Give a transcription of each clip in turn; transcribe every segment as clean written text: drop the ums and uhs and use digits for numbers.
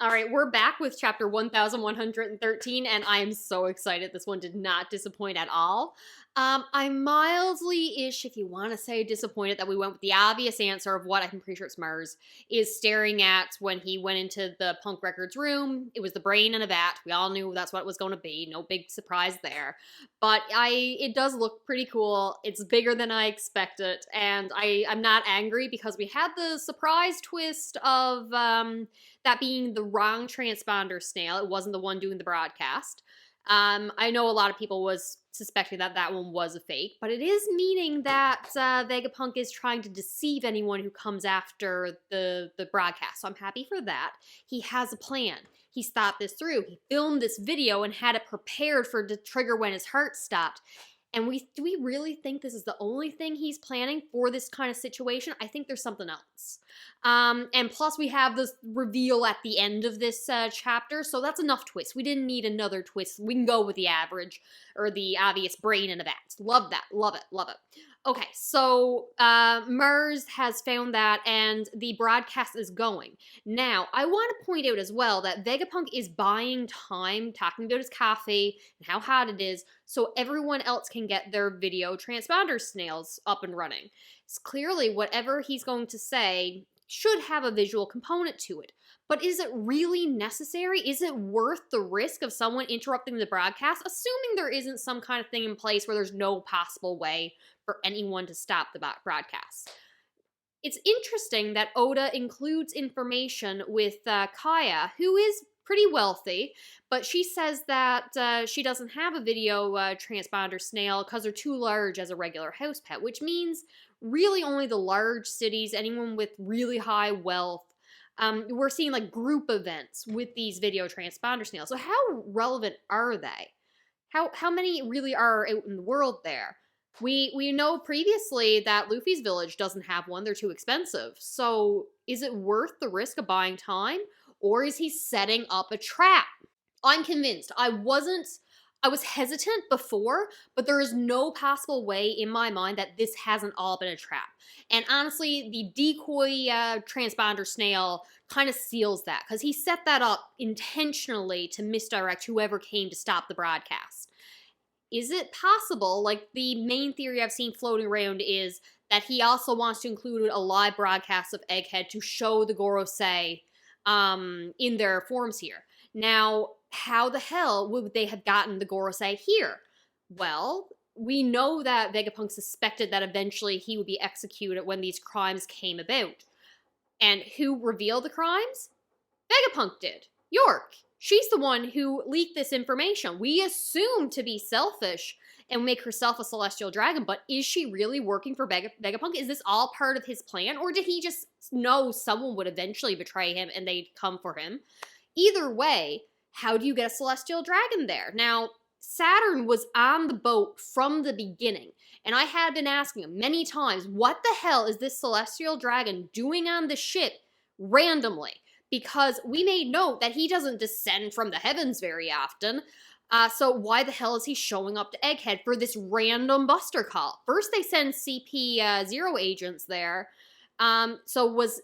All right, we're back with chapter 1113, and I am so excited. This one did not disappoint at all. I'm mildly-ish, if you want to say disappointed, that we went with the obvious answer of what I'm pretty sure it's Mars is staring at when he went into the Punk Records room. It was the brain in a vat. We all knew that's what it was going to be. No big surprise there. But it does look pretty cool. It's bigger than I expected, and I'm not angry because we had the surprise twist of that being the wrong transponder snail. It wasn't the one doing the broadcast. I know a lot of people was suspecting that that one was a fake, but it is meaning that Vegapunk is trying to deceive anyone who comes after the broadcast. So I'm happy for that. He has a plan. He's thought this through. He filmed this video and had it prepared for the trigger when his heart stopped. And do we really think this is the only thing he's planning for this kind of situation? I think there's something else. And plus we have this reveal at the end of this chapter, so that's enough twist. We didn't need another twist. We can go with the average, or the obvious brain in a vat. Love that. Love it. Love it. Okay, so Mers has found that, and the broadcast is going. Now, I want to point out as well that Vegapunk is buying time, talking about his coffee and how hot it is, so everyone else can get their video transponder snails up and running. It's clearly whatever he's going to say should have a visual component to it. But is it really necessary? Is it worth the risk of someone interrupting the broadcast, assuming there isn't some kind of thing in place where there's no possible way for anyone to stop the broadcast? It's interesting that Oda includes information with Kaya, who is pretty wealthy, but she says that she doesn't have a video transponder snail because they're too large as a regular house pet, which means really only the large cities, anyone with really high wealth. We're seeing like group events with these video transponder snails. So how relevant are they? How many really are out in the world there? We know previously that Luffy's village doesn't have one. They're too expensive. So is it worth the risk of buying time? Or is he setting up a trap? I'm convinced. I was hesitant before, but there is no possible way in my mind that this hasn't all been a trap. And honestly, the decoy transponder snail kind of seals that, because he set that up intentionally to misdirect whoever came to stop the broadcast. Is it possible, like the main theory I've seen floating around is that he also wants to include a live broadcast of Egghead to show the gorosei in their forms here. Now, how the hell would they have gotten the gorosei here? Well, we know that Vegapunk suspected that eventually he would be executed when these crimes came about. And who revealed the crimes? Vegapunk did. York. She's the one who leaked this information. We assume to be selfish and make herself a celestial dragon, but is she really working for Vegapunk? Is this all part of his plan, or did he just know someone would eventually betray him and they'd come for him? Either way, how do you get a celestial dragon there? Now, Saturn was on the boat from the beginning, and I had been asking him many times, what the hell is this celestial dragon doing on the ship randomly? Because we made note that he doesn't descend from the heavens very often. So why the hell is he showing up to Egghead for this random buster call? First they send CP0 agents there. So was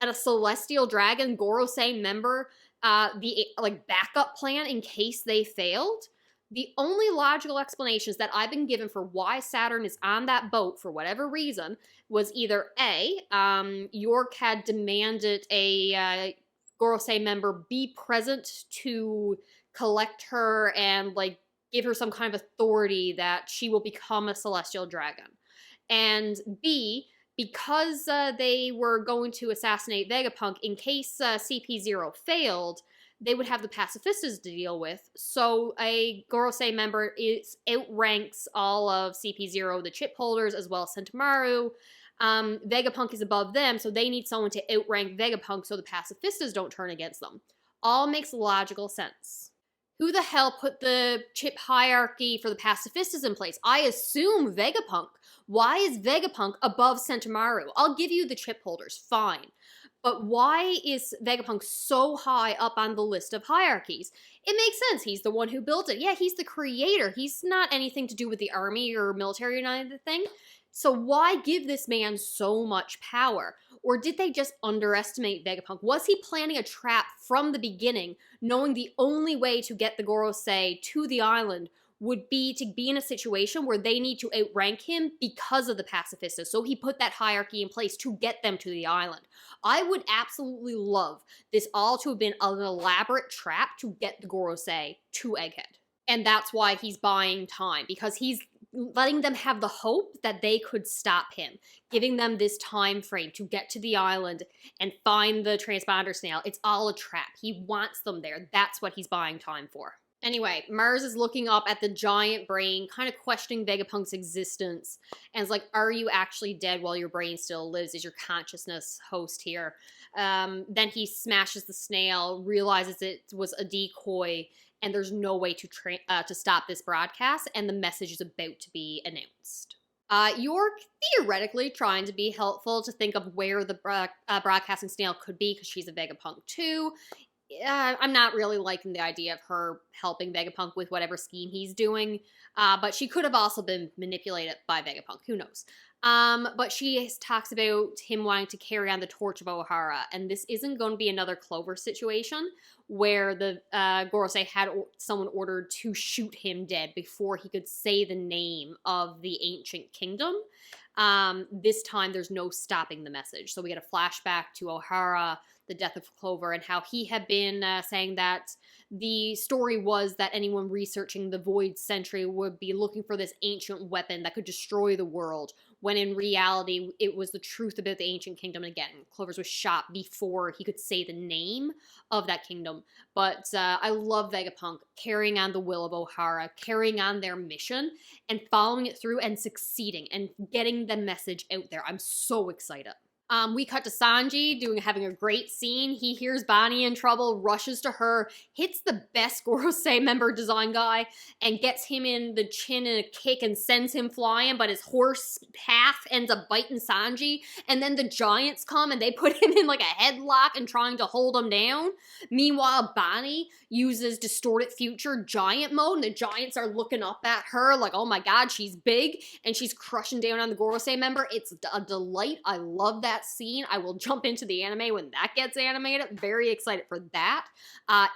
a celestial dragon gorosei member the backup plan in case they failed? The only logical explanations that I've been given for why Saturn is on that boat for whatever reason was either A, York had demanded a gorosei member be present to collect her and give her some kind of authority that she will become a celestial dragon. And B, because they were going to assassinate Vegapunk, in case CP0 failed, they would have the pacifistas to deal with. So a gorosei member outranks all of CP0, the chip holders, as well as Sentomaru. Vegapunk is above them, so they need someone to outrank Vegapunk so the pacifistas don't turn against them. All makes logical sense. Who the hell put the chip hierarchy for the pacifistas in place? I assume Vegapunk. Why is Vegapunk above Sentomaru? I'll give you the chip holders, fine. But why is Vegapunk so high up on the list of hierarchies? It makes sense. He's the one who built it. Yeah, he's the creator. He's not anything to do with the army or military or anything. So why give this man so much power? Or did they just underestimate Vegapunk? Was he planning a trap from the beginning, knowing the only way to get the gorosei to the island would be to be in a situation where they need to outrank him because of the pacifistas? So he put that hierarchy in place to get them to the island. I would absolutely love this all to have been an elaborate trap to get the gorosei to Egghead. And that's why he's buying time, because he's letting them have the hope that they could stop him, giving them this time frame to get to the island and find the transponder snail. It's all a trap. He wants them there. That's what he's buying time for. Anyway, Mars is looking up at the giant brain, kind of questioning Vegapunk's existence, and is like, are you actually dead while your brain still lives? Is your consciousness host here? Then he smashes the snail, realizes it was a decoy, and there's no way to stop this broadcast, and the message is about to be announced. York theoretically trying to be helpful to think of where the broadcasting snail could be, because she's a Vegapunk too. I'm not really liking the idea of her helping Vegapunk with whatever scheme he's doing, but she could have also been manipulated by Vegapunk, who knows. But she talks about him wanting to carry on the torch of Ohara, and this isn't going to be another Clover situation where the Gorosei had someone ordered to shoot him dead before he could say the name of the ancient kingdom. This time there's no stopping the message. So we get a flashback to Ohara, the death of Clover, and how he had been saying that the story was that anyone researching the Void Century would be looking for this ancient weapon that could destroy the world, when in reality it was the truth about the ancient kingdom. And again, Clover's was shot before he could say the name of that kingdom. But I love Vegapunk carrying on the will of Ohara, carrying on their mission, and following it through and succeeding and getting the message out there. I'm so excited. We cut to Sanji having a great scene. He hears Bonney in trouble, rushes to her, hits the best Gorosei member design guy, and gets him in the chin in a kick and sends him flying, but his horse path ends up biting Sanji. And then the giants come and they put him in like a headlock and trying to hold him down. Meanwhile, Bonney uses distorted future giant mode, and the giants are looking up at her like, oh my god, she's big, and she's crushing down on the Gorosei member. It's a delight. I love that scene. I will jump into the anime when that gets animated. Very excited for that.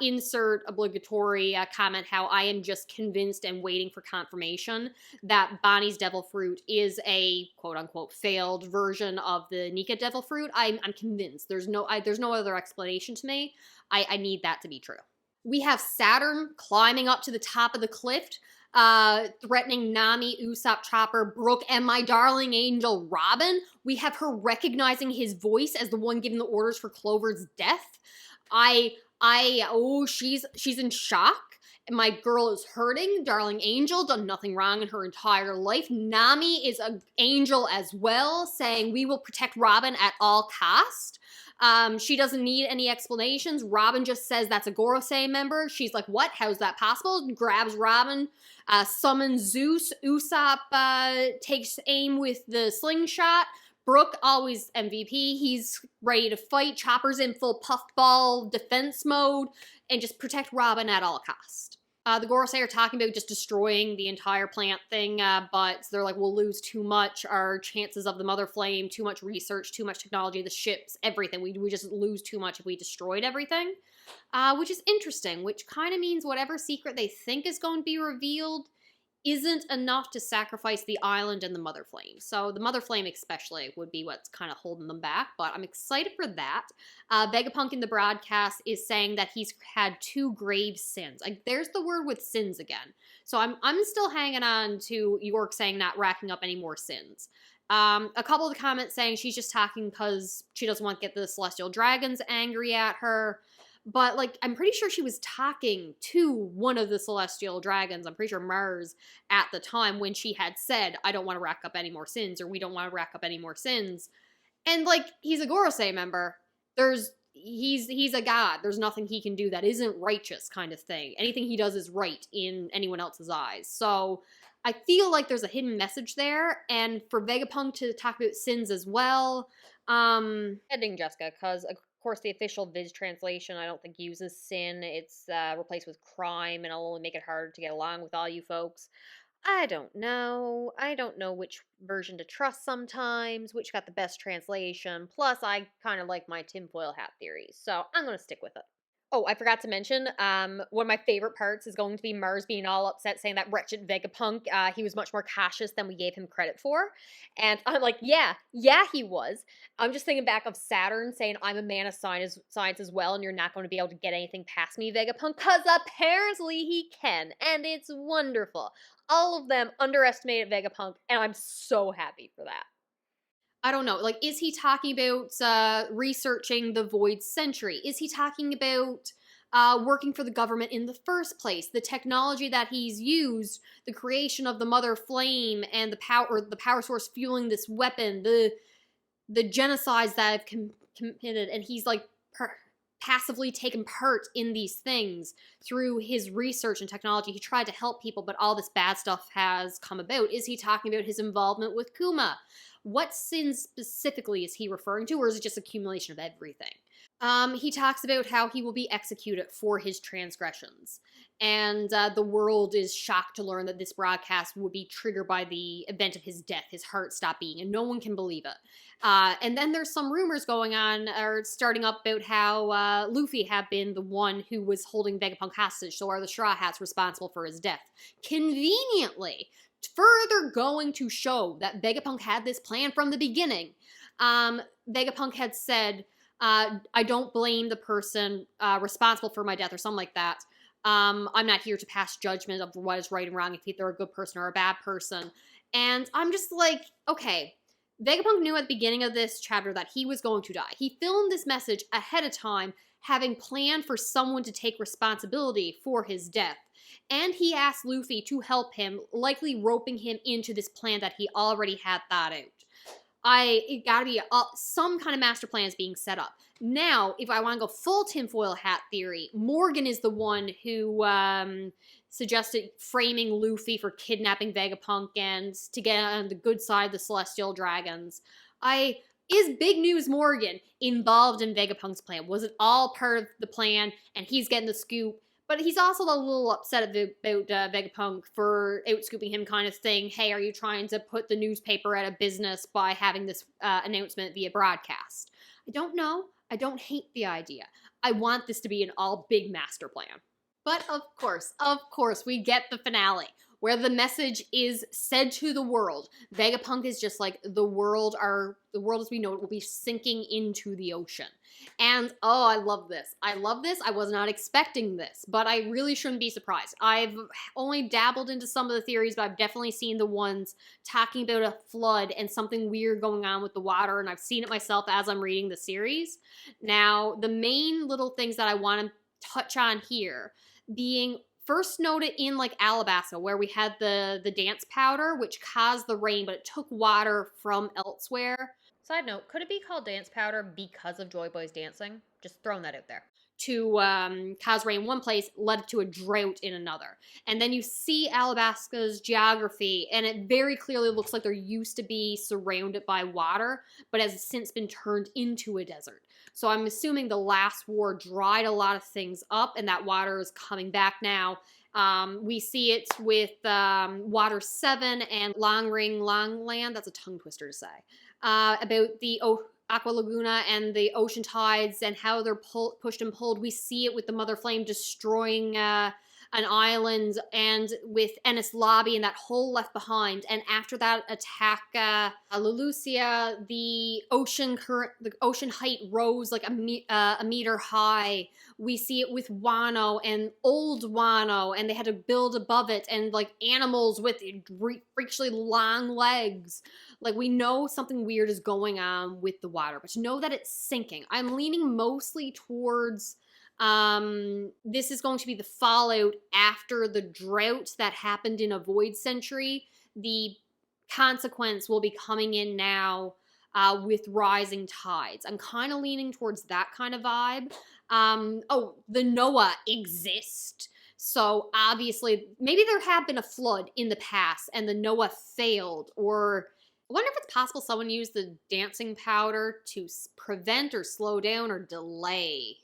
Insert obligatory comment how I am just convinced and waiting for confirmation that Bonnie's Devil Fruit is a quote-unquote failed version of the NICO Devil Fruit. I'm convinced. There's no other explanation to me. I need that to be true. We have Saturn climbing up to the top of the cliff, threatening Nami, Usopp, Chopper, Brook, and my darling angel Robin. We have her recognizing his voice as the one giving the orders for Clover's death. She's in shock. My girl is hurting. Darling angel, done nothing wrong in her entire life. Nami is an angel as well, saying we will protect Robin at all cost. She doesn't need any explanations. Robin just says that's a Gorosei member. She's like, what? How's that possible? Grabs Robin, summons Zeus. Usopp takes aim with the slingshot. Brook, always MVP. He's ready to fight. Chopper's in full puffball defense mode and just protect Robin at all cost. The Gorosei are talking about just destroying the entire plant thing, but they're like, we'll lose too much. Our chances of the Mother Flame, too much research, too much technology, the ships, everything. We just lose too much if we destroyed everything, which is interesting, which kind of means whatever secret they think is going to be revealed isn't enough to sacrifice the island and the Mother Flame. So the Mother Flame especially would be what's kind of holding them back, but I'm excited for that. Vegapunk in the broadcast is saying that he's had 2 grave sins. Like, there's the word with sins again. So I'm still hanging on to York saying not racking up any more sins. A couple of the comments saying she's just talking because she doesn't want to get the Celestial Dragons angry at her. But, like, I'm pretty sure she was talking to one of the Celestial Dragons, I'm pretty sure Mars, at the time when she had said, I don't want to rack up any more sins, or we don't want to rack up any more sins. And, like, he's a Gorosei member. He's a god. There's nothing he can do that isn't righteous, kind of thing. Anything he does is right in anyone else's eyes. So I feel like there's a hidden message there, and for Vegapunk to talk about sins as well, ending Jessica, because of course the official Viz translation I don't think uses sin. It's replaced with crime, and it'll only make it harder to get along with all you folks. I don't know. I don't know which version to trust sometimes, which got the best translation. Plus, I kind of like my tinfoil hat theories, so I'm going to stick with it. Oh, I forgot to mention, one of my favorite parts is going to be Mars being all upset, saying that wretched Vegapunk, he was much more cautious than we gave him credit for. And I'm like, yeah, he was. I'm just thinking back of Saturn saying, I'm a man of science as well, and you're not going to be able to get anything past me, Vegapunk, because apparently he can, and it's wonderful. All of them underestimated Vegapunk, and I'm so happy for that. I don't know. Like, is he talking about researching the Void Century? Is he talking about working for the government in the first place? The technology that he's used, the creation of the Mother Flame, and the power source fueling this weapon, the genocides that have committed, and he's like passively taken part in these things through his research and technology. He tried to help people, but all this bad stuff has come about. Is he talking about his involvement with Kuma? What sins specifically is he referring to, or is it just accumulation of everything? He talks about how he will be executed for his transgressions. And the world is shocked to learn that this broadcast would be triggered by the event of his death. His heart stopped beating, and no one can believe it. And then there's some rumors going on, or starting up, about how Luffy had been the one who was holding Vegapunk hostage, so are the Straw Hats responsible for his death? Conveniently, further going to show that Vegapunk had this plan from the beginning. Vegapunk had said, I don't blame the person responsible for my death, or something like that. I'm not here to pass judgment of what is right and wrong, if they're a good person or a bad person. And I'm just like, okay, Vegapunk knew at the beginning of this chapter that he was going to die. He filmed this message ahead of time, having planned for someone to take responsibility for his death. And he asked Luffy to help him, likely roping him into this plan that he already had thought out. It gotta be some kind of master plan is being set up. Now, if I want to go full tinfoil hat theory, Morgan is the one who suggested framing Luffy for kidnapping Vegapunk and to get on the good side of the Celestial Dragons. Is Big News Morgan involved in Vegapunk's plan? Was it all part of the plan and he's getting the scoop? But he's also a little upset about Vegapunk for outscooping him, kind of saying, hey, are you trying to put the newspaper out of business by having this announcement via broadcast? I don't know. I don't hate the idea. I want this to be an all big master plan. But of course, we get the finale, where the message is said to the world. Vegapunk is just like, the world as we know it will be sinking into the ocean. And oh, I love this. I was not expecting this, but I really shouldn't be surprised. I've only dabbled into some of the theories, but I've definitely seen the ones talking about a flood and something weird going on with the water, and I've seen it myself as I'm reading the series. Now, the main little things that I want to touch on here being first noted in like Alabasta, where we had the dance powder, which caused the rain, but it took water from elsewhere. Side note, could it be called dance powder because of Joy Boy's dancing? Just throwing that out there. To cause rain in one place led to a drought in another. And then you see Alabasta's geography, and it very clearly looks like there used to be surrounded by water, but has since been turned into a desert. So I'm assuming the last war dried a lot of things up, and that water is coming back now. We see it with Water 7 and Long Ring Long Land. That's a tongue twister to say. About the Aqua Laguna and the ocean tides and how they're pushed and pulled. We see it with the Mother Flame destroying an island, and with Ennis Lobby and that hole left behind. And after that attack, Lelucia, the ocean height rose like a meter high. We see it with Wano and old Wano, and they had to build above it, and like animals with freakishly long legs. Like, we know something weird is going on with the water, but to know that it's sinking. I'm leaning mostly towards this is going to be the fallout after the drought that happened in a void century. The consequence will be coming in now with rising tides. I'm kind of leaning towards that kind of vibe. The Noah exist. So obviously, maybe there had been a flood in the past and the Noah failed, or I wonder if it's possible someone used the dancing powder to prevent or slow down or delay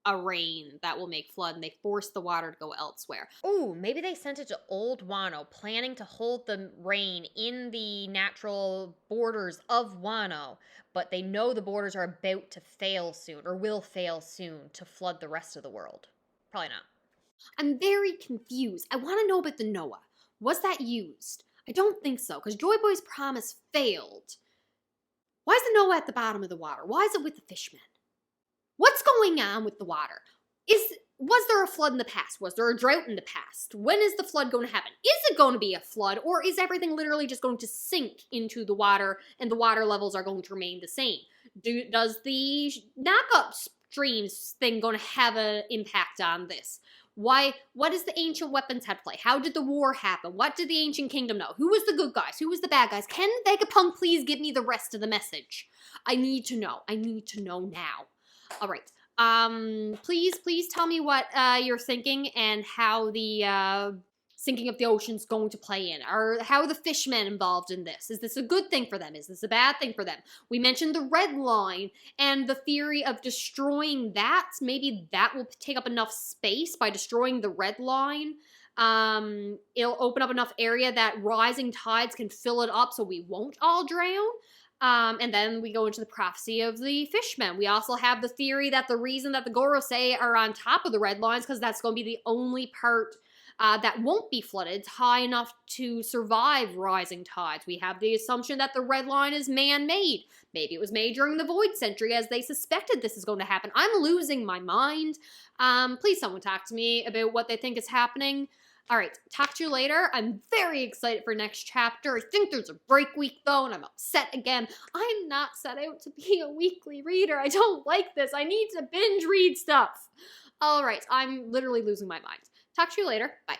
a rain that will make flood, and they force the water to go elsewhere. Ooh, maybe they sent it to Old Wano, planning to hold the rain in the natural borders of Wano, but they know the borders are about to fail soon, or will fail soon, to flood the rest of the world. Probably not. I'm very confused. I want to know about the Noah. Was that used? I don't think so, because Joy Boy's promise failed. Why is the Noah at the bottom of the water? Why is it with the fishmen? What's going on with the water? Was there a flood in the past? Was there a drought in the past? When is the flood going to happen? Is it going to be a flood, or is everything literally just going to sink into the water and the water levels are going to remain the same? Does the knockup streams thing going to have an impact on this? What is the ancient weapons head play? How did the war happen? What did the ancient kingdom know? Who was the good guys? Who was the bad guys? Can Vegapunk please give me the rest of the message? I need to know. I need to know now. All right. Please tell me what you're thinking and how the sinking of the ocean's going to play in. Or how are the fishmen involved in this? Is this a good thing for them? Is this a bad thing for them? We mentioned the red line and the theory of destroying that. Maybe that will take up enough space by destroying the red line. It'll open up enough area that rising tides can fill it up so we won't all drown. And then we go into the prophecy of the fishmen. We also have the theory that the reason that the gorosei are on top of the red lines because that's going to be the only part that won't be flooded high enough to survive rising tides. We have the assumption that the red line is man-made. Maybe it was made during the Void Century as they suspected this is going to happen. I'm losing my mind. Please someone talk to me about what they think is happening. All right, talk to you later. I'm very excited for next chapter. I think there's a break week though, and I'm upset again. I'm not set out to be a weekly reader. I don't like this. I need to binge read stuff. All right, I'm literally losing my mind. Talk to you later. Bye.